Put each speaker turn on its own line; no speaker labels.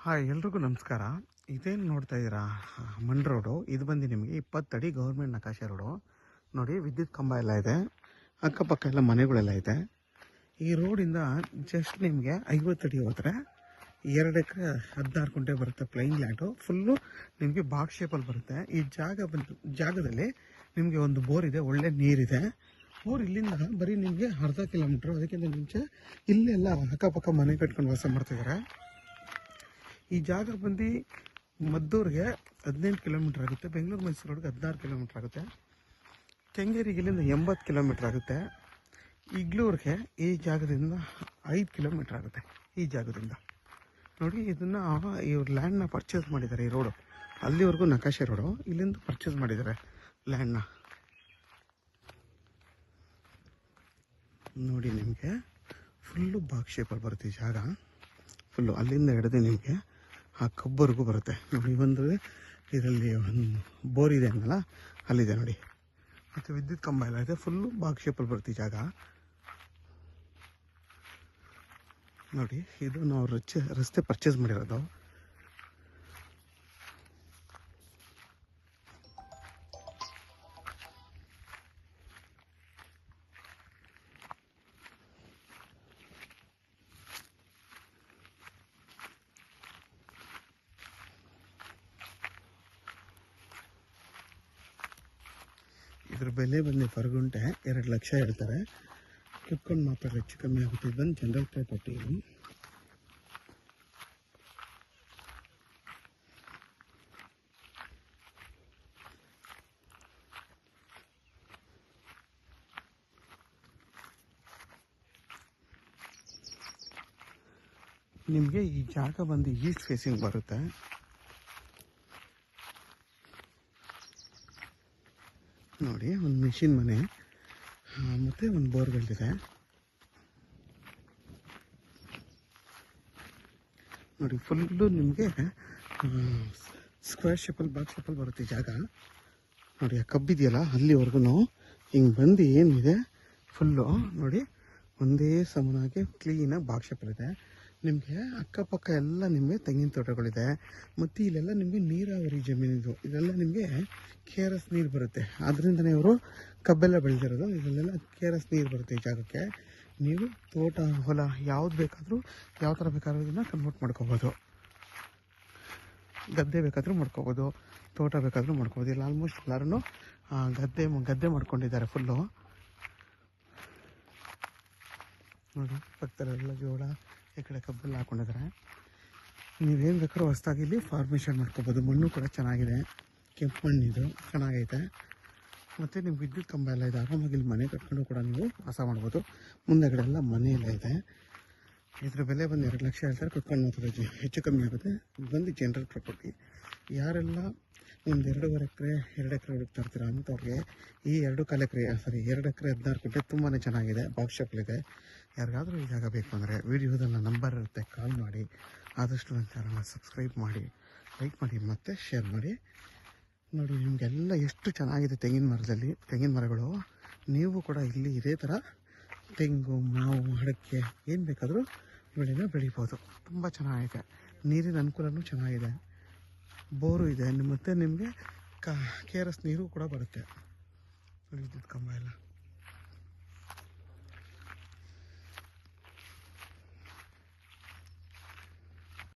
Hi ಎಲ್ರಿಗೂ ನಮಸ್ಕಾರ. ಇದೇನು ನೋಡ್ತಾ ಇದ್ದೀರಾ, ಮಣ್ ರೋಡು. ಇದು ಬಂದು ನಿಮಗೆ 20 ಅಡಿ ಗೌರ್ಮೆಂಟ್ ನಕಾಶೆ ರೋಡು. ನೋಡಿ, ವಿದ್ಯುತ್ ಕಂಬ ಎಲ್ಲ ಇದೆ, ಅಕ್ಕಪಕ್ಕ ಎಲ್ಲ ಮನೆಗಳೆಲ್ಲ ಇದೆ. ಈ ರೋಡಿಂದ ಜಸ್ಟ್ ನಿಮಗೆ 50 ಅಡಿ ಹೋದರೆ 2 ಎಕರೆ 16 ಗುಂಟೆ ಬರುತ್ತೆ. ಪ್ಲೈನ್ ಲ್ಯಾಂಡು ಫುಲ್ಲು ನಿಮಗೆ ಬಾಕ್ಸ್ ಶೇಪಲ್ಲಿ ಬರುತ್ತೆ. ಈ ಜಾಗದಲ್ಲಿ ನಿಮಗೆ ಒಂದು ಬೋರ್ ಇದೆ, ಒಳ್ಳೆ ನೀರಿದೆ. ಬೋರ್ ಇಲ್ಲಿಂದ ಬರೀ ನಿಮಗೆ ಅರ್ಧ ಕಿಲೋಮೀಟ್ರು. ಅದಕ್ಕಿಂತ ಮುಂಚೆ ಇಲ್ಲೆಲ್ಲ ಅಕ್ಕಪಕ್ಕ ಮನೆ ಕಟ್ಕೊಂಡು ವಾಸ ಮಾಡ್ತಿದ್ದಾರೆ. ಈ ಜಾಗ ಬಂದು ಮದ್ದೂರಿಗೆ 18 ಕಿಲೋಮೀಟ್ರ್ ಆಗುತ್ತೆ, ಬೆಂಗಳೂರು ಮೈಸೂರು ರೋಡ್ಗೆ 16 ಕಿಲೋಮೀಟ್ರ್ ಆಗುತ್ತೆ, ಕೆಂಗೇರಿಗೆ ಇಲ್ಲಿಂದ 80 ಕಿಲೋಮೀಟ್ರ್ ಆಗುತ್ತೆ, ಇಗ್ಲೂರಿಗೆ ಈ ಜಾಗದಿಂದ 5 ಕಿಲೋಮೀಟ್ರ್ ಆಗುತ್ತೆ. ಈ ಜಾಗದಿಂದ ನೋಡಿ, ಇದನ್ನು ಇವ್ರು ಲ್ಯಾಂಡ್ನ ಪರ್ಚೇಸ್ ಮಾಡಿದ್ದಾರೆ. ಈ ರೋಡು ಅಲ್ಲಿವರೆಗೂ ನಕಾಶೆ ರೋಡು, ಇಲ್ಲಿಂದ ಪರ್ಚೇಸ್ ಮಾಡಿದ್ದಾರೆ ಲ್ಯಾಂಡ್ನ. ನೋಡಿ, ನಿಮಗೆ ಫುಲ್ಲು ಬಾಕ್ಸ್ ಶೇಪಲ್ಲಿ ಬರುತ್ತೆ ಈ ಜಾಗ. ಫುಲ್ಲು ಅಲ್ಲಿಂದ ಹಿಡಿದು ನಿಮಗೆ ಆ ಕಬ್ಬರ್ಗೂ ಬರುತ್ತೆ. ನೋಡಿ, ಒಂದು ಇದರಲ್ಲಿ ಒಂದು ಬೋರ್ ಇದೆ ಅಂದಲ್ಲ, ಅಲ್ಲಿದೆ ನೋಡಿ. ಮತ್ತು ವಿದ್ಯುತ್ ಕಂಬ ಎಲ್ಲ ಇದೆ. ಫುಲ್ಲು ಬಾಕ್ಸ್ ಶೇಪಲ್ಲಿ ಬರುತ್ತೆ ಈ ಜಾಗ. ನೋಡಿ, ಇದು ನಾವು ರಸ್ತೆ ಪರ್ಚೇಸ್ ಮಾಡಿರೋದು. ಇದ್ರ ಬೆಲೆ ಬಂದು ಪರ್ ಗುಂಟೆ 2 ಲಕ್ಷ ಹೇಳ್ತಾರೆ. ಕಿತ್ಕೊಂಡು ಮಾತಾಡಿ ಹೆಚ್ಚು ಕಮ್ಮಿ ಆಗುತ್ತೆ. ಇದೊಂದು ಜನರಲ್ ಪ್ರಾಪರ್ಟಿ. ನಿಮಗೆ ಈ ಜಾಗ ಬಂದು ಈಸ್ಟ್ ಫೇಸಿಂಗ್ ಬರುತ್ತೆ. ನೋಡಿ, ಒಂದು ಮಿಷಿನ್ ಮನೆ ಮತ್ತು ಒಂದು ಬೋರ್ಗಳಿದೆ. ನೋಡಿ, ಫುಲ್ಲು ನಿಮಗೆ ಸ್ಕ್ವೇರ್ ಶೇಪಲ್ಲಿ ಬಾಕ್ಸ್ ಶೇಪಲ್ಲಿ ಬರುತ್ತೆ ಈ ಜಾಗ. ನೋಡಿ, ಆ ಕಬ್ಬಿದೆಯಲ್ಲ ಅಲ್ಲಿವರೆಗೂ ಹಿಂಗೆ ಬಂದು ಏನಿದೆ ಫುಲ್ಲು ನೋಡಿ ಒಂದೇ ಸಮನಾಗಿ ಕ್ಲೀನಾಗಿ ಬಾಕ್ಸ್ ಶೇಪಲ್ಲಿದೆ. ನಿಮಗೆ ಅಕ್ಕಪಕ್ಕ ಎಲ್ಲ ನಿಮಗೆ ತೆಂಗಿನ ತೋಟಗಳಿದೆ. ಮತ್ತು ಇಲ್ಲೆಲ್ಲ ನಿಮಗೆ ನೀರಾವರಿ ಜಮೀನಿದು. ಇದೆಲ್ಲ ನಿಮಗೆ KRS ನೀರು ಬರುತ್ತೆ. ಅದರಿಂದನೇ ಇವರು ಕಬ್ಬೆಲ್ಲ ಬೆಳೆದಿರೋದು. ಇದರಲ್ಲೆಲ್ಲ KRS ನೀರು ಬರುತ್ತೆ ಈ ಜಾಗಕ್ಕೆ. ನೀವು ತೋಟ ಹೊಲ ಯಾವ್ದು ಬೇಕಾದರೂ ಯಾವ ಥರ ಬೇಕಾದ್ರೂ ಇದನ್ನು ಕನ್ವರ್ಟ್ ಮಾಡ್ಕೋಬೋದು. ಗದ್ದೆ ಬೇಕಾದರೂ ಮಾಡ್ಕೋಬೋದು, ತೋಟ ಬೇಕಾದರೂ ಮಾಡ್ಕೋಬೋದು. ಇಲ್ಲ ಆಲ್ಮೋಸ್ಟ್ ಎಲ್ಲರೂ ಗದ್ದೆ ಮಾಡ್ಕೊಂಡಿದ್ದಾರೆ ಫುಲ್ಲು. ನೋಡಿ, ಪಕ್ಕದಲ್ಲೆಲ್ಲ ಜೋಳ, ಈ ಕಡೆ ಕಬ್ಬೆಲ್ಲ ಹಾಕೊಂಡಿದ್ದಾರೆ. ನೀವೇನು ಬೇಕಾದ್ರೂ ಹೊಸ್ದಾಗಿ ಇಲ್ಲಿ ಫಾರ್ಮೇಷನ್ ಮಾಡ್ಕೋಬೋದು. ಮಣ್ಣು ಕೂಡ ಚೆನ್ನಾಗಿದೆ, ಕೆಂಪು ಮಣ್ಣಿದು ಚೆನ್ನಾಗೈತೆ. ಮತ್ತು ನಿಮ್ಗೆ ವಿದ್ಯುತ್ ಕಂಬ ಎಲ್ಲ ಇದೆ. ಆರಾಮಾಗಿ ಇಲ್ಲಿ ಮನೆ ಕಟ್ಕೊಂಡು ಕೂಡ ನೀವು ವಾಸ ಮಾಡ್ಬೋದು. ಮುಂದೆಗಡೆ ಎಲ್ಲ ಮನೆ ಎಲ್ಲ ಇದೆ. ಇದ್ರ ಬೆಲೆ ಬಂದು 2 ಲಕ್ಷ ಹೇಳ್ತಾರೆ. ಕಟ್ಕೊಂಡು ಮಾತ್ರ ಹೆಚ್ಚು ಕಮ್ಮಿ ಆಗುತ್ತೆ. ಬಂದು ಜನರಲ್ ಪ್ರಾಪರ್ಟಿ. ಯಾರೆಲ್ಲ ಒಂದು 2.5 ಎಕರೆ 2 ಎಕರೆ ಹುಡುಕ್ತಾ ಇರ್ತೀರ ಅಂಥವ್ರಿಗೆ ಈ 2 ಎಕರೆ 16 ಗುಂಟೆ ತುಂಬಾ ಚೆನ್ನಾಗಿದೆ, ಬಾಕ್ಸ್ ಶೇಪಲ್ಲಿದೆ. ಯಾರಿಗಾದರೂ ಈ ಜಾಗ ಬೇಕು ಅಂದರೆ ವಿಡಿಯೋದಲ್ಲಿ ನಂಬರ್ ಇರುತ್ತೆ, ಕಾಲ್ ಮಾಡಿ. ಆದಷ್ಟು ನನ್ನ ಚಾನಲ್ನ ಸಬ್ಸ್ಕ್ರೈಬ್ ಮಾಡಿ, ಲೈಕ್ ಮಾಡಿ ಮತ್ತು ಶೇರ್ ಮಾಡಿ. ನೋಡಿ, ನಿಮಗೆಲ್ಲ ಎಷ್ಟು ಚೆನ್ನಾಗಿದೆ ತೆಂಗಿನ ಮರಗಳು. ನೀವು ಕೂಡ ಇಲ್ಲಿ ಇದೇ ಥರ ತೆಂಗು, ಮಾವು, ಅಡಿಕೆ ಏನು ಬೇಕಾದರೂ ಬೆಳೆನ ಬೆಳಿಬೋದು. ತುಂಬ ಚೆನ್ನಾಗಿದೆ. ನೀರಿನ ಅನುಕೂಲನೂ ಚೆನ್ನಾಗಿದೆ. ಬೋರು ಇದೆ, ಮತ್ತು ನಿಮಗೆ KRS ನೀರು ಕೂಡ ಬರುತ್ತೆ. ವಿದ್ಯುತ್ ಕಂಬ ಎಲ್ಲ